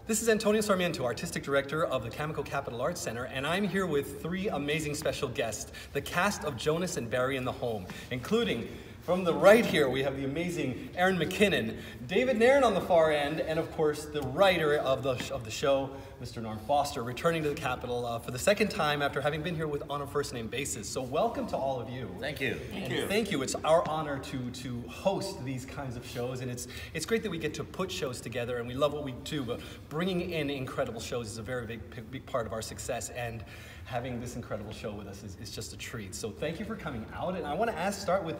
This is Antonio Sarmiento, Artistic Director of the Cameco Capital Arts Center, and I'm here with three amazing special guests, the cast of Jonas and Barry in the Home, including, from the right here, we have the amazing Aaron McKinnon, David Nairn on the far end, and of course, the writer of the show, Mr. Norm Foster, returning to the Capitol for the second time after having been here on a first-name basis. So welcome to all of you. Thank you. Thank you. It's our honor to host these kinds of shows, and it's great that we get to put shows together, and we love what we do, but bringing in incredible shows is a very big part of our success, and having this incredible show with us is just a treat. So thank you for coming out, and I want to start with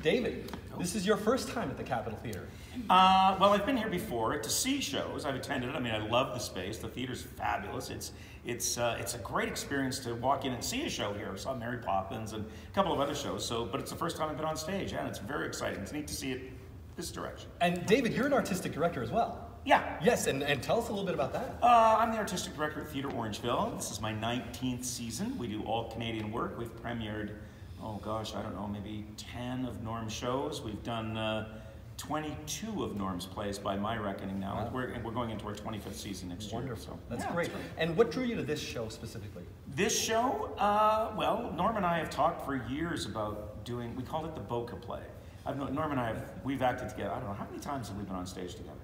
David. This is your first time at the Capitol Theater. Well, I've been here before to see shows. I've attended it. I mean, I love the space. The theater's fabulous. It's a great experience to walk in and see a show here. I saw Mary Poppins and a couple of other shows. But it's the first time I've been on stage, and it's very exciting. It's neat to see it this direction. And David, you're an artistic director as well. Yeah. Yes, and tell us a little bit about that. I'm the artistic director at Theatre Orangeville. This is my 19th season. We do all Canadian work. We've premiered, oh gosh, I don't know, maybe 10 of Norm's shows. We've done 22 of Norm's plays by my reckoning now. Wow. We're going into our 25th season next year. Wonderful. So. That's great. And what drew you to this show specifically? This show, well, Norm and I have talked for years about doing, we called it the Boca play. Norm and I, we've acted together, I don't know, how many times have we been on stage together?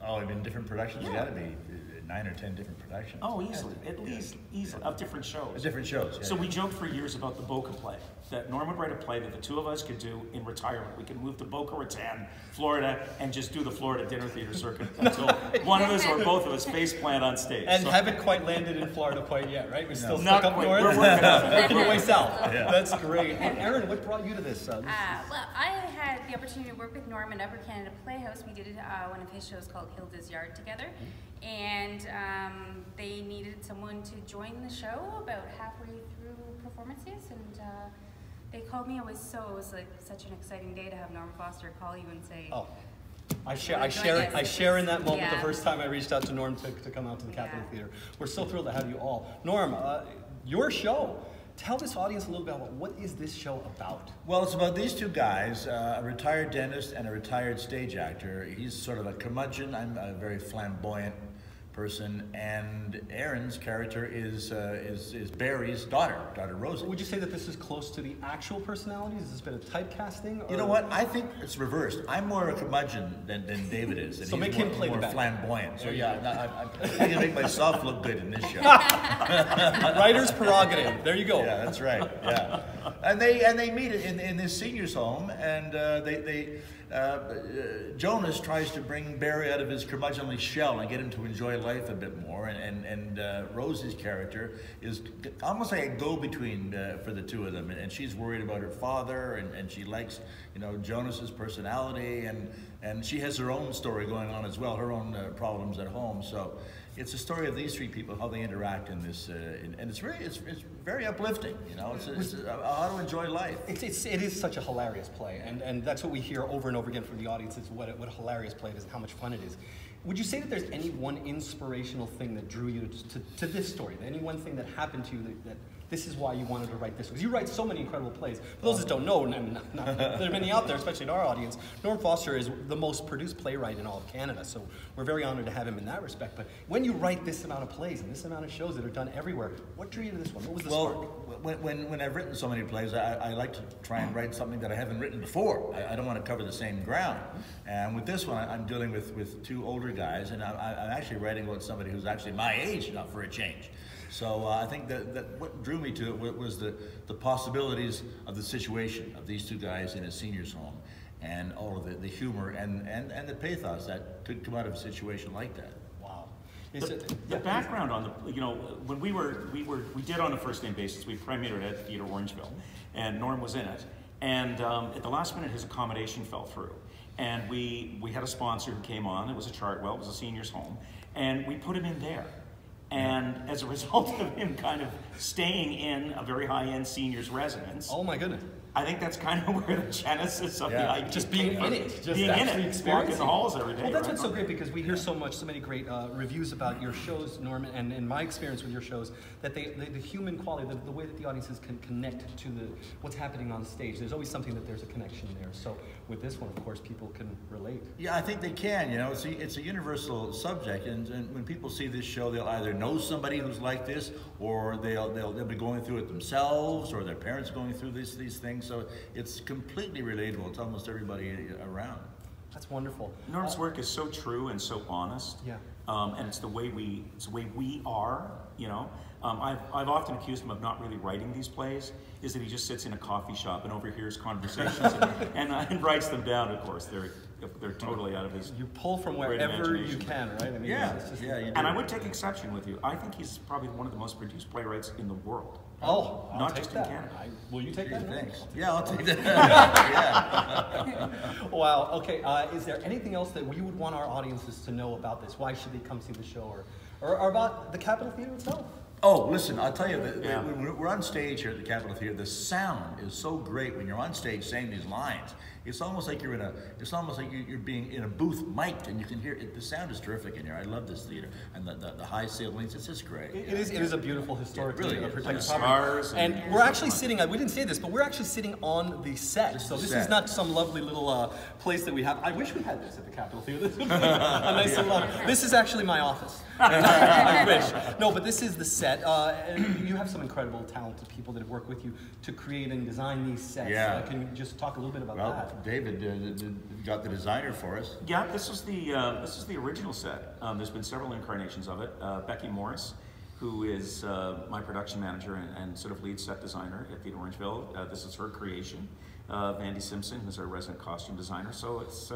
Oh, in different productions? Yeah. It's got to be 9 or 10 different productions. Oh, easily. At least, easily. Of different shows. Different shows, yeah. So we joked for years about the Boca play. That Norm would write a play that the two of us could do in retirement. We could move to Boca Raton, Florida, and just do the Florida dinner theater circuit until one of us or both of us face plant on stage. And haven't quite landed in Florida quite yet, right? We're still not stuck up quite. north. We're working on it. Working your way south. Yeah. That's great. And Aaron, what brought you to this? Well, I had the opportunity to work with Norm at Upper Canada Playhouse. We did one of his shows called Hilda's Yard together. And they needed someone to join the show about halfway through performances, and they called me. It was like such an exciting day to have Norm Foster call you and say, "Oh, I share in that moment. The first time I reached out to Norm to come out to the Capitol Theater. We're so thrilled to have you all. Norm, your show. Tell this audience a little bit about what is this show about? Well, it's about these two guys, a retired dentist and a retired stage actor. He's sort of a curmudgeon. I'm a very flamboyant person, and Aaron's character is Barry's daughter Rosie. Would you say that this is close to the actual personalities? Has this been a typecasting? Or? You know what? I think it's reversed. I'm more a curmudgeon than David is. And so he's make him play more the back. Flamboyant. So yeah, I can make myself look good in this show. Writer's prerogative. There you go. Yeah, that's right. Yeah, and they meet in this senior's home, and Jonas tries to bring Barry out of his curmudgeonly shell and get him to enjoy life a bit more, and Rosie's character is almost like a go-between for the two of them, and she's worried about her father, and she likes, Jonas's personality, and she has her own story going on as well, her own problems at home. So it's a story of these three people, how they interact in this, and it's very uplifting. It's how to enjoy life. It is such a hilarious play, and that's what we hear over and over again from the audience, is what a hilarious play it is and how much fun it is. Would you say that there's any one inspirational thing that drew you to this story? Any one thing that happened to you that this is why you wanted to write this? Because you write so many incredible plays. For those that don't know, and there are many out there, especially in our audience, Norm Foster is the most produced playwright in all of Canada, so we're very honored to have him in that respect. But when you write this amount of plays and this amount of shows that are done everywhere, what drew you to this one? What was the spark? When I've written so many plays, I like to try and write something that I haven't written before. I don't want to cover the same ground. And with this one, I'm dealing with two older guys, and I'm actually writing about somebody who's actually my age, not for a change. So I think that what drew me to it was the possibilities of the situation of these two guys in a senior's home, and all of the humor and the pathos that could come out of a situation like that. Wow. The background on when we did on a first name basis, we premiered it at Theatre Orangeville, and Norm was in it, and at the last minute his accommodation fell through. And we had a sponsor who came on. It was a Chartwell. It was a senior's home, and we put him in there. And as a result of him kind of staying in a very high-end seniors residence, Oh my goodness. I think that's kind of where the genesis of the idea Just being came in from. it, just being in actually it, experiencing walking the halls every day. Well, that's right? what's so great, because we hear so many great reviews about your shows, Norman, and in my experience with your shows, that the human quality, the way that the audiences can connect to what's happening on stage. There's always something that there's a connection there. So with this one, of course, people can relate. Yeah, I think they can. You know, it's a universal subject, and when people see this show, they'll either know somebody who's like this, or they'll be going through it themselves, or their parents going through these things. So it's completely relatable to almost everybody around. That's wonderful. Norm's work is so true and so honest. Yeah. And it's the way we are. You know, I've often accused him of not really writing these plays. Is that he just sits in a coffee shop and overhears conversations and writes them down. Of course, they're totally out of his. You pull from great wherever you imagination. can, right? I mean, Yeah, it's just yeah, you do. And I would take exception with you. I think he's probably one of the most produced playwrights in the world. Oh, I'll Not take just in that. Canada. Will you take that? Thanks. Yeah, I'll take that. Yeah. Wow. Okay. Is there anything else that we would want our audiences to know about this? Why should they come see the show, or about the Capitol Theater itself? Oh, listen, I'll tell you, Yeah. when we're on stage here at the Capitol Theater, the sound is so great when you're on stage saying these lines. It's almost like you're being in a booth mic'd, and you can hear it. The sound is terrific in here. I love this theater, and the high ceilings. It's just great. It is a beautiful historic It really is. protected The property. stars And and- we're actually sitting, we didn't say this, but we're actually sitting on the set. So this is set. not some lovely little place that we have. I wish we had this at the Capitol Theater. This would be a nice little, this is actually my office. I wish. No, but this is the set. And you have some incredible talented people that have worked with you to create and design these sets. Yeah. Can you just talk a little bit about Well, that? David got the designer for us. Yeah, this is the original set. There's been several incarnations of it. Becky Morris, who is my production manager and sort of lead set designer at Theatre Orangeville. This is her creation. Vandy Simpson, who's our resident costume designer. So it's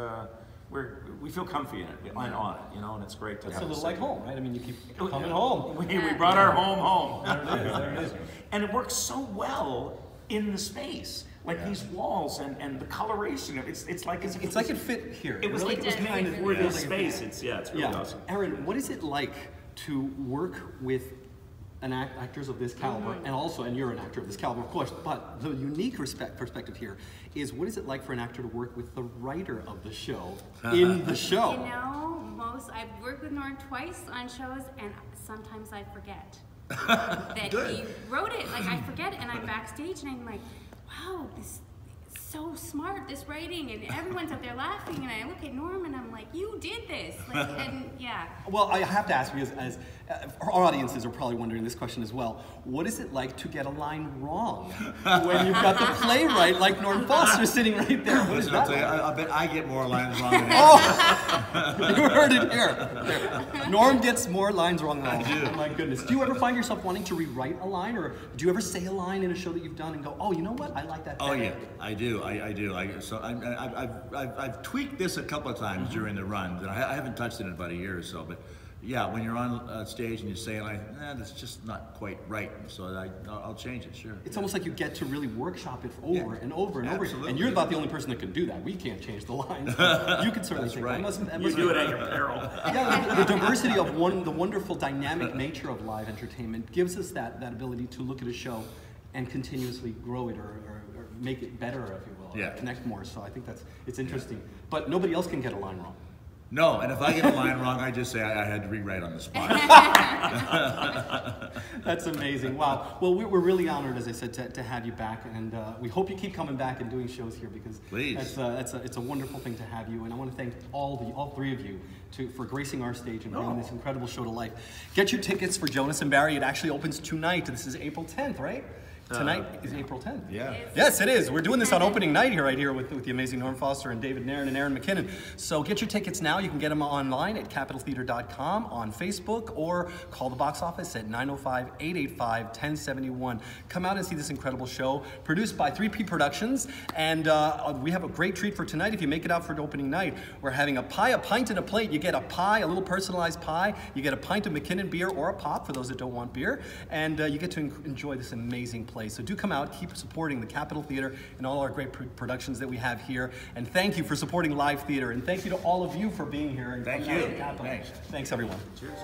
we feel comfy in it and on it, you know, and it's great to It's have a little this like set. home, right? I mean, you keep coming home. We brought our home. There it is. And it works so well in the space. Like these walls and the coloration of it. It's like It's like it fit here. it was really like it was does. made Yeah. for this space. It's really awesome. Aaron, what is it like to work with actors of this caliber, and you're an actor of this caliber, of course, but the unique perspective here is, what is it like for an actor to work with the writer of the show in the show? You know, I've worked with Norm twice on shows, and sometimes I forget that he wrote it. Like, I forget, and I'm backstage, and I'm like, wow, this is so smart, this writing, and everyone's up there laughing, and I look at Norm, and I'm like, you did this. Like, and yeah. Well, I have to ask, because as our audiences are probably wondering this question as well, what is it like to get a line wrong when you've got the playwright like Norm Foster sitting right there? What is Listen, I'll that tell you, like? I bet I get more lines wrong than Oh, you heard it here. There. Norm gets more lines wrong than I do. Oh my goodness. Do you ever find yourself wanting to rewrite a line, or do you ever say a line in a show that you've done and go, oh, you know what, I like that better? Oh yeah, I do. I've tweaked this a couple of times during the run. And I haven't touched it in about a year or so, but yeah, when you're on stage and you say, that's just not quite right, so I'll change it, sure. It's almost like you get to really workshop it over and over and over. Absolutely. And you're about the only person that can do that. We can't change the lines. You can certainly think right. that You must do it at your peril. Yeah, the diversity of the wonderful dynamic nature of live entertainment gives us that ability to look at a show and continuously grow it or make it better, if you will, Yeah. or connect more. So I think it's interesting. But nobody else can get a line wrong. No, and if I get a line wrong, I just say I had to rewrite on the spot. That's amazing. Wow. Well, we're really honored, as I said, to have you back, and we hope you keep coming back and doing shows here, because Please. it's a wonderful thing to have you. And I want to thank all three of you for gracing our stage and bringing this incredible show to life. Get your tickets for Jonas and Barry. It actually opens tonight. This is April 10th, right? Tonight is April 10th. Yeah. Yes, it is. We're doing this on opening night right here with the amazing Norm Foster and David Nairn and Aaron McKinnon. So get your tickets now. You can get them online at capitoltheater.com, on Facebook, or call the box office at 905-885-1071. Come out and see this incredible show, produced by 3P Productions. And we have a great treat for tonight. If you make it out for opening night, we're having a pie, a pint, and a plate. You get a pie, a little personalized pie. You get a pint of McKinnon beer or a pop for those that don't want beer. And you get to enjoy this amazing play. So do come out, keep supporting the Capitol Theater and all our great productions that we have here. And thank you for supporting live theater. And thank you to all of you for being here. And Thank coming out you. to the Capitol. Thanks. Thanks, everyone. Cheers.